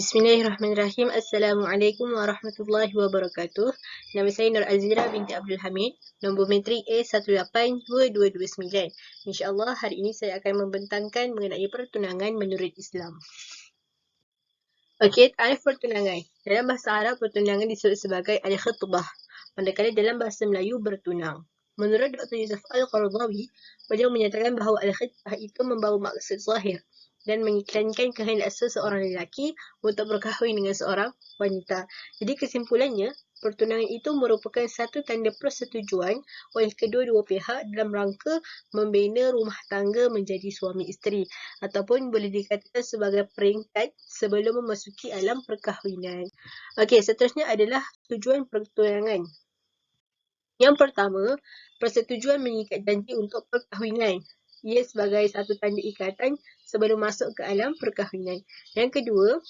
Bismillahirrahmanirrahim. Assalamualaikum warahmatullahi wabarakatuh. Nama saya Nur Azira binti Abdul Hamid. Nombor metrik A182229. InsyaAllah hari ini saya akan membentangkan mengenai pertunangan menurut Islam. Okey, tarikh pertunangan. Dalam bahasa Arab, pertunangan disebut sebagai al-khitbah. Manakala dalam bahasa Melayu, bertunang. Menurut Dr. Yusuf Al-Qaradawi, beliau menyatakan bahawa al-khitbah itu membawa maksud zahir dan mengiklankan kehendak seseorang lelaki untuk berkahwin dengan seorang wanita. Jadi kesimpulannya, pertunangan itu merupakan satu tanda persetujuan oleh kedua-dua pihak dalam rangka membina rumah tangga menjadi suami isteri ataupun boleh dikatakan sebagai peringkat sebelum memasuki alam perkahwinan. Okey, seterusnya adalah tujuan pertunangan. Yang pertama, persetujuan mengikat janji untuk perkahwinan. Ia sebagai satu tanda ikatan sebelum masuk ke alam perkahwinan. Yang kedua,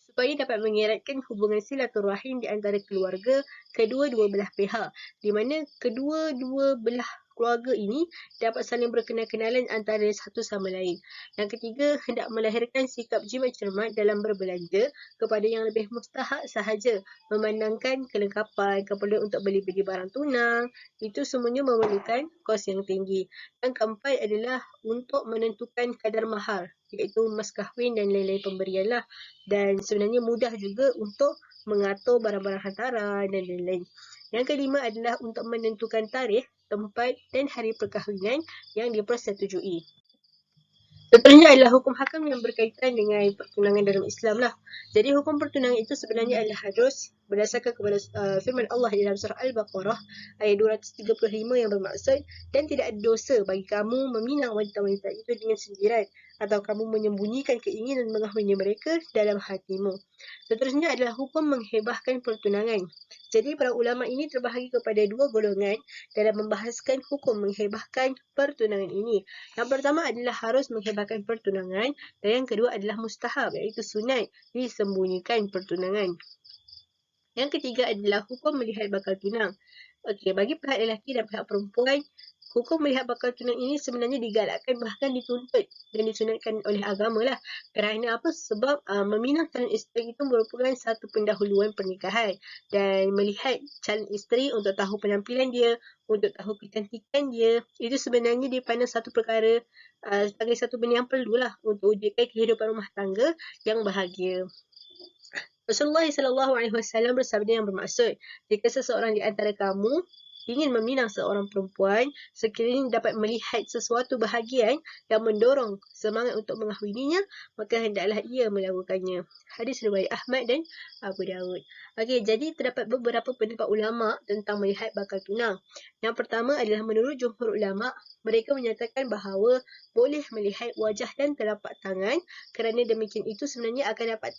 supaya dapat mengeratkan hubungan silaturahim di antara keluarga kedua-dua belah pihak, di mana kedua-dua belah keluarga ini dapat saling berkenal-kenalan antara satu sama lain. Yang ketiga, hendak melahirkan sikap jimat cermat dalam berbelanja kepada yang lebih mustahak sahaja, memandangkan kelengkapan, keperluan untuk beli-beli barang tunang, itu semuanya memerlukan kos yang tinggi. Yang keempat adalah untuk menentukan kadar mahar, iaitu mas kahwin dan lain-lain pemberian lah. Dan sebenarnya mudah juga untuk mengatur barang-barang hantaran dan lain-lain. Yang kelima adalah untuk menentukan tarikh, tempat dan hari perkahwinan yang dipersetujui. Seterusnya adalah hukum hakam yang berkaitan dengan pertunangan dalam Islam lah. Jadi hukum pertunangan itu sebenarnya adalah harus berdasarkan kepada firman Allah dalam surah Al-Baqarah ayat 235 yang bermaksud, dan tidak ada dosa bagi kamu meminang wanita-wanita itu dengan sendirian atau kamu menyembunyikan keinginan mengahwini mereka dalam hatimu. Seterusnya adalah hukum menghebahkan pertunangan. Jadi para ulama ini terbahagi kepada dua golongan dalam membahaskan hukum menghebahkan pertunangan ini. Yang pertama adalah harus menghebahkan pertunangan dan yang kedua adalah mustahab, iaitu sunat disembunyikan pertunangan. Yang ketiga adalah hukum melihat bakal tunang. Okey, bagi pihak lelaki dan pihak perempuan, hukum melihat bakal tunang ini sebenarnya digalakkan, bahkan dituntut dan disunatkan oleh agama lah. Kerana apa? Sebab meminang calon isteri itu merupakan satu pendahuluan pernikahan, dan melihat calon isteri untuk tahu penampilan dia, untuk tahu kecantikan dia, itu sebenarnya dipandang satu perkara sebagai satu benda yang perlulah untuk wujudkan kehidupan rumah tangga yang bahagia. Rasulullah SAW bersabda yang bermaksud, jika seseorang di antara kamu ingin meminang seorang perempuan, sekiranya dapat melihat sesuatu bahagian yang mendorong semangat untuk mengahwininya, maka hendaklah ia melakukannya. Hadis riwayat Ahmad dan Abu Dawud. Okey, jadi terdapat beberapa pendapat ulama tentang melihat bakal tunang. Yang pertama adalah menurut jumhur ulama, mereka menyatakan bahawa boleh melihat wajah dan telapak tangan, kerana demikian itu sebenarnya akan dapat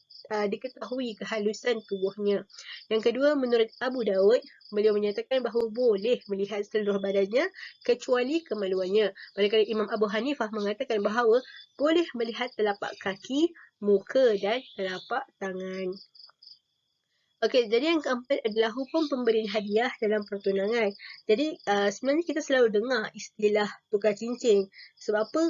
diketahui kehalusan tubuhnya. Yang kedua, menurut Abu Dawud, beliau menyatakan bahawa boleh melihat seluruh badannya kecuali kemaluannya. Manakala Imam Abu Hanifah mengatakan bahawa boleh melihat telapak kaki, muka dan telapak tangan. Okey, jadi yang keempat adalah hukum pemberian hadiah dalam pertunangan. Jadi sebenarnya kita selalu dengar istilah tukar cincin. Sebab apa?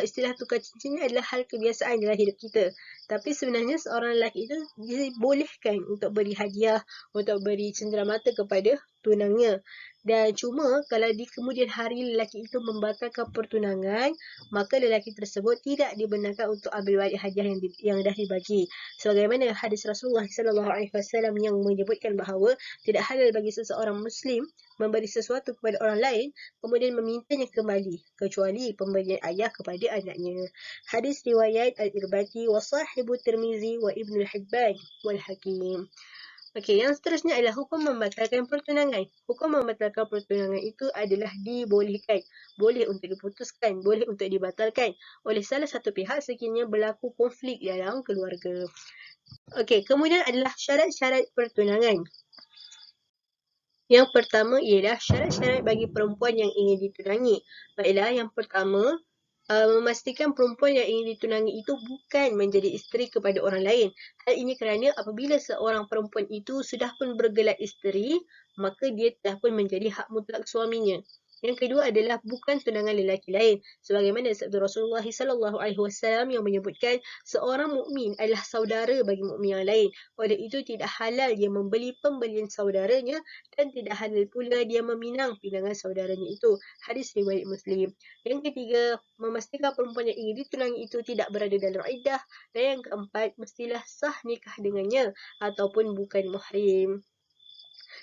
Istilah tukar cincin ni adalah hal kebiasaan dalam hidup kita. Tapi sebenarnya seorang lelaki itu dibolehkan untuk beri hadiah, untuk beri cenderamata kepada tunangnya. Dan cuma kalau di kemudian hari lelaki itu membatalkan pertunangan, maka lelaki tersebut tidak dibenarkan untuk ambil balik hadiah yang dah dibagi. Sebagaimana hadis Rasulullah SAW yang menyebutkan bahawa tidak halal bagi seseorang Muslim memberi sesuatu kepada orang lain kemudian memintanya kembali, kecuali pemberian ayah kepada anaknya. Hadis riwayat Al-Irbati wa sahibu Tirmizi wa Ibnu Hibban wal Hakim. Okey, yang seterusnya adalah hukum membatalkan pertunangan. Hukum membatalkan pertunangan itu adalah dibolehkan, boleh untuk diputuskan, boleh untuk dibatalkan oleh salah satu pihak sekiranya berlaku konflik dalam keluarga. Okey, kemudian adalah syarat-syarat pertunangan. Yang pertama ialah syarat-syarat bagi perempuan yang ingin ditunangi. Baiklah, yang pertama, memastikan perempuan yang ingin ditunangi itu bukan menjadi isteri kepada orang lain. Hal ini kerana apabila seorang perempuan itu sudah pun bergelar isteri, maka dia telah pun menjadi hak mutlak suaminya. Yang kedua adalah bukan tunangan lelaki lain. Sebagaimana sabda Rasulullah SAW yang menyebutkan seorang mukmin adalah saudara bagi mukmin yang lain. Oleh itu tidak halal dia membeli pembelian saudaranya dan tidak halal pula dia meminang pinangan saudaranya itu. Hadis riwayat Muslim. Yang ketiga, memastikan perempuan yang ingin ditunangi itu tidak berada dalam iddah. Dan yang keempat, mestilah sah nikah dengannya ataupun bukan muhrim.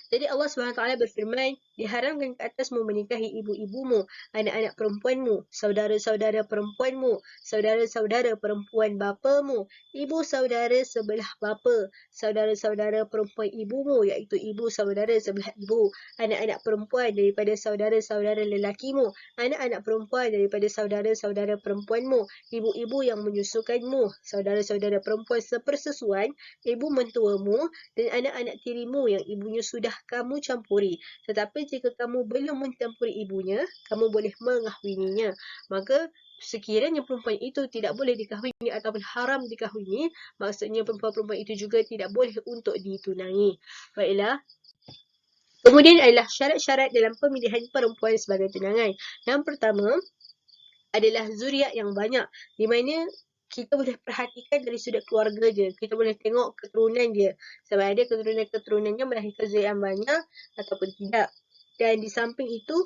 Jadi Allah SWT berfirman, diharamkan ke atasmu menikahi ibu-ibumu, anak-anak perempuanmu, saudara-saudara perempuanmu, saudara-saudara perempuan bapamu, ibu saudara sebelah bapa, saudara-saudara perempuan ibumu, iaitu ibu saudara sebelah ibu, anak-anak perempuan daripada saudara-saudara lelakimu, anak-anak perempuan daripada saudara-saudara perempuanmu, ibu-ibu yang menyusukanmu, saudara-saudara perempuan sepersusuan, ibu mentuamu, dan anak-anak tirimu yang ibunya sudah kamu campuri. Tetapi jika kamu belum mencampuri ibunya, kamu boleh mengahwininya. Maka sekiranya perempuan itu tidak boleh dikahwini ataupun haram dikahwini, maksudnya perempuan-perempuan itu juga tidak boleh untuk ditunangi. Baiklah. Kemudian adalah syarat-syarat dalam pemilihan perempuan sebagai tunangan. Yang pertama adalah zuriat yang banyak, di mana kita boleh perhatikan dari sudut keluarga dia. Kita boleh tengok keturunan dia. Sama ada keturunan-keturunannya melahirkan zuriat yang banyak ataupun tidak. Dan di samping itu,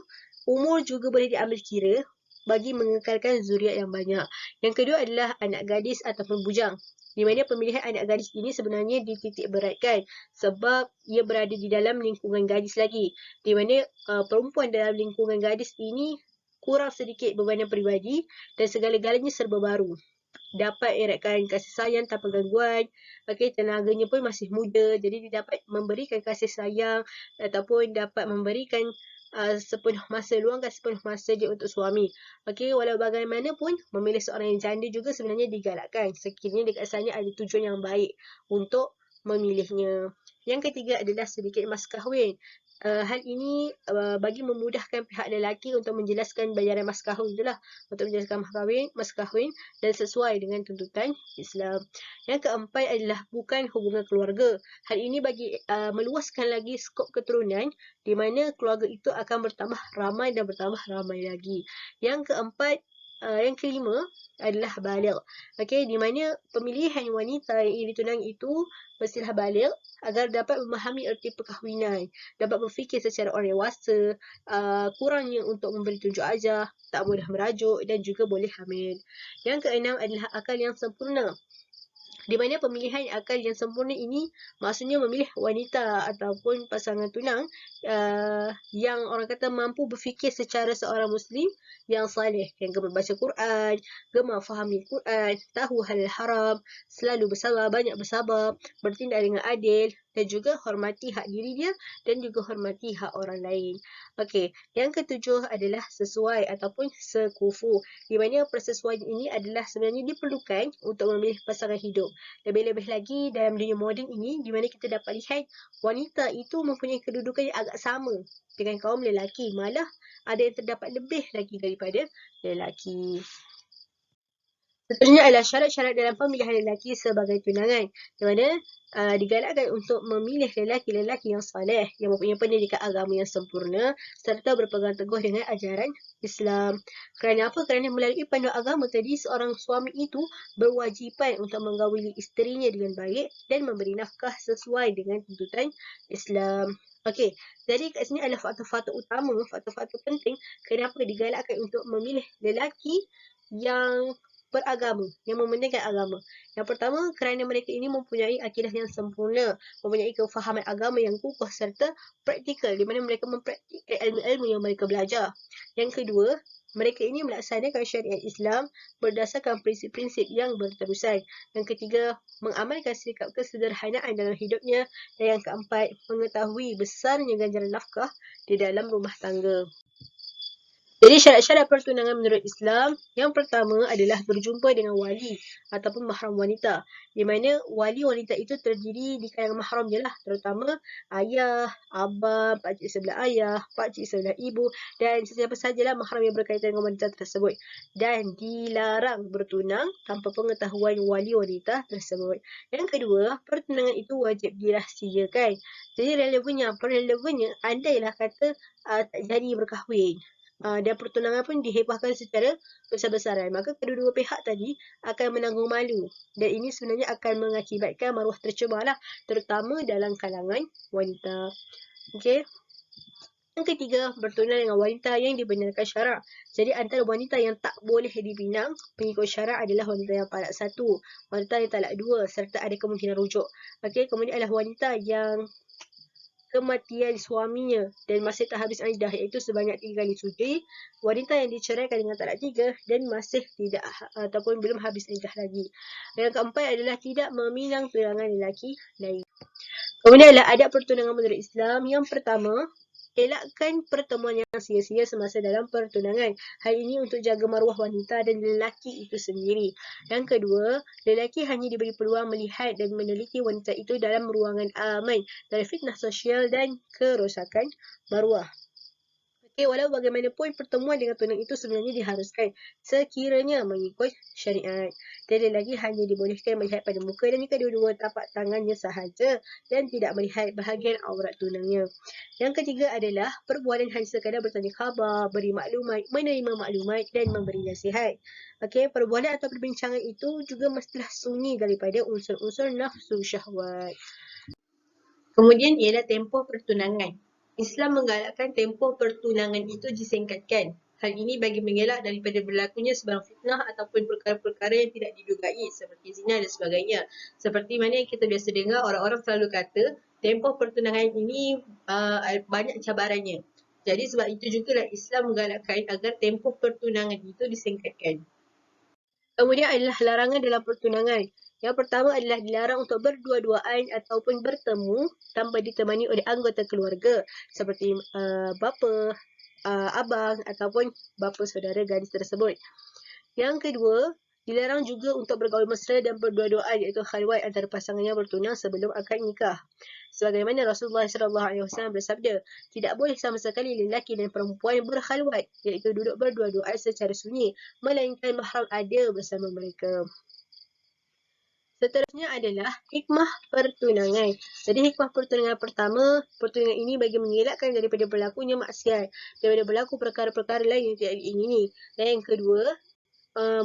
umur juga boleh diambil kira bagi mengekalkan zuriat yang banyak. Yang kedua adalah anak gadis ataupun bujang. Di mana pemilihan anak gadis ini sebenarnya dititik beratkan sebab ia berada di dalam lingkungan gadis lagi. Di mana perempuan dalam lingkungan gadis ini kurang sedikit bebanan peribadi dan segala-galanya serba baru. Dapat eratkan kasih sayang tanpa gangguan. Tenaganya pun masih muda, jadi dia dapat memberikan kasih sayang ataupun dapat memberikan sepenuh masa, luangkan sepenuh masa dia untuk suami. Walau bagaimanapun, memilih seorang yang janda juga sebenarnya digalakkan sekiranya dekat sana ada tujuan yang baik untuk memilihnya. Yang ketiga adalah sedikit mas kahwin. Hal ini bagi memudahkan pihak lelaki untuk menjelaskan bayaran mas kahwin itulah, untuk menjelaskan mas kahwin dan sesuai dengan tuntutan Islam. Yang keempat adalah bukan hubungan keluarga. Hal ini bagi meluaskan lagi skop keturunan di mana keluarga itu akan bertambah ramai dan bertambah ramai lagi. Yang kelima adalah baligh. Di mana pemilihan wanita yang ingin ditunangi itu mestilah baligh agar dapat memahami erti perkahwinan, dapat berfikir secara orang dewasa, kurangnya untuk memberi tunjuk ajar, tak mudah merajuk dan juga boleh hamil. Yang keenam adalah akal yang sempurna. Di mana pemilihan akal yang sempurna ini maksudnya memilih wanita ataupun pasangan tunang yang orang kata mampu berfikir secara seorang Muslim yang saleh, yang gemar baca Quran, gemar fahami Quran, tahu halal haram, selalu bersabar, banyak bersabar, bertindak dengan adil dan juga hormati hak diri dia dan juga hormati hak orang lain. Yang ketujuh adalah sesuai ataupun sekufu. Di mana persesuaian ini adalah sebenarnya diperlukan untuk memilih pasangan hidup. Lebih-lebih lagi dalam dunia moden ini, di mana kita dapat lihat wanita itu mempunyai kedudukan yang agak sama dengan kaum lelaki. Malah ada yang terdapat lebih lagi daripada lelaki. Seterusnya adalah syarat-syarat dalam pemilihan lelaki sebagai tunangan, di mana digalakkan untuk memilih lelaki-lelaki yang saleh, yang mempunyai pendidikan agama yang sempurna serta berpegang teguh dengan ajaran Islam. Kerana apa? Kerana melalui panduan agama tadi, seorang suami itu berwajipan untuk menggauli isterinya dengan baik dan memberi nafkah sesuai dengan tuntutan Islam. Jadi kat sini adalah faktor-faktor utama, faktor-faktor penting kenapa digalakkan untuk memilih lelaki yang beragama, yang mementingkan agama. Yang pertama, kerana mereka ini mempunyai akidah yang sempurna, mempunyai kefahaman agama yang kukuh serta praktikal, di mana mereka mempraktikkan ilmu-ilmu yang mereka belajar. Yang kedua, mereka ini melaksanakan syariat Islam berdasarkan prinsip-prinsip yang berterusan. Yang ketiga, mengamalkan sikap kesederhanaan dalam hidupnya. Dan yang keempat, mengetahui besarnya ganjaran nafkah di dalam rumah tangga. Jadi syarat-syarat pertunangan menurut Islam, yang pertama adalah berjumpa dengan wali ataupun mahram wanita. Di mana wali wanita itu terdiri di kalangan mahram je lah, terutama ayah, abang, pakcik sebelah ayah, pakcik sebelah ibu dan sesiapa sajalah mahram yang berkaitan dengan wanita tersebut. Dan dilarang bertunang tanpa pengetahuan wali wanita tersebut. Yang kedua, pertunangan itu wajib dirahsiakan. Jadi relevannya, andailah kata tak jadi berkahwin, dan pertunangan pun dihebahkan secara besar-besaran. Maka kedua-dua pihak tadi akan menanggung malu. Dan ini sebenarnya akan mengakibatkan maruah tercemar lah, terutama dalam kalangan wanita. Okey. Yang ketiga, bertunang dengan wanita yang dibenarkan syarak. Jadi antara wanita yang tak boleh dibinang pengikut syarak adalah wanita yang talak 1, wanita yang talak 2 serta ada kemungkinan rujuk. Okey, kemudian adalah wanita yang kematian suaminya dan masih tak habis iddah, iaitu sebanyak 3 kali sudi, wanita yang diceraikan dengan talak 3 dan masih tidak ataupun belum habis iddah lagi. Yang keempat adalah tidak meminang tunangan lelaki lain. Kemudian adalah adab pertunangan menurut Islam. Yang pertama, elakkan pertemuan yang sia-sia semasa dalam pertunangan. Hal ini untuk jaga maruah wanita dan lelaki itu sendiri. Yang kedua, lelaki hanya diberi peluang melihat dan meneliti wanita itu dalam ruangan aman dari fitnah sosial dan kerosakan maruah. Okey, walau bagaimanapun pertemuan dengan tunang itu sebenarnya diharuskan sekiranya mengikut syariat. Dan lelaki hanya dibolehkan melihat pada muka dan kedua-dua tapak tangannya sahaja dan tidak melihat bahagian aurat tunangnya. Yang ketiga adalah perbuatan hanya sekadar bertanya khabar, beri maklumat, menerima maklumat dan memberi nasihat. Okey, perbuatan atau perbincangan itu juga mestilah sunyi daripada unsur-unsur nafsu syahwat. Kemudian ialah tempoh pertunangan. Islam menggalakkan tempoh pertunangan itu disingkatkan. Hal ini bagi mengelak daripada berlakunya sebarang fitnah ataupun perkara-perkara yang tidak didugai seperti zina dan sebagainya. Seperti mana yang kita biasa dengar, orang-orang selalu kata tempoh pertunangan ini banyak cabarannya. Jadi sebab itu jugalah Islam menggalakkan agar tempoh pertunangan itu disingkatkan. Kemudian adalah larangan dalam pertunangan. Yang pertama adalah dilarang untuk berdua-duaan ataupun bertemu tanpa ditemani oleh anggota keluarga seperti bapa, abang ataupun bapa saudara gadis tersebut. Yang kedua, dilarang juga untuk bergaul mesra dan berdua-duaan iaitu khalwat antara pasangan yang bertunang sebelum akad nikah. Sebagaimana Rasulullah SAW bersabda, tidak boleh sama sekali lelaki dan perempuan berkhalwat iaitu duduk berdua-duaan secara sunyi melainkan mahram ada bersama mereka. Seterusnya adalah hikmah pertunangan. Jadi hikmah pertunangan pertama, pertunangan ini bagi mengelakkan daripada berlakunya maksiat, daripada berlaku perkara-perkara lain yang tidak diingini. Dan yang kedua,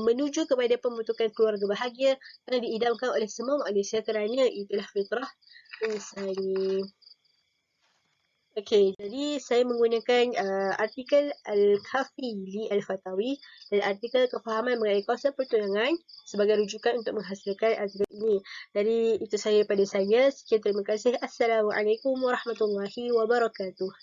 menuju kepada pembentukan keluarga bahagia yang diidamkan oleh semua manusia kerana itulah fitrah insani. Okey, jadi saya menggunakan artikel Al-Kafi li Al-Fatawi dan artikel kefahaman mengenai konsep pertunangan sebagai rujukan untuk menghasilkan artikel ini. Jadi itu saja daripada saya. Sekian, terima kasih. Assalamualaikum warahmatullahi wabarakatuh.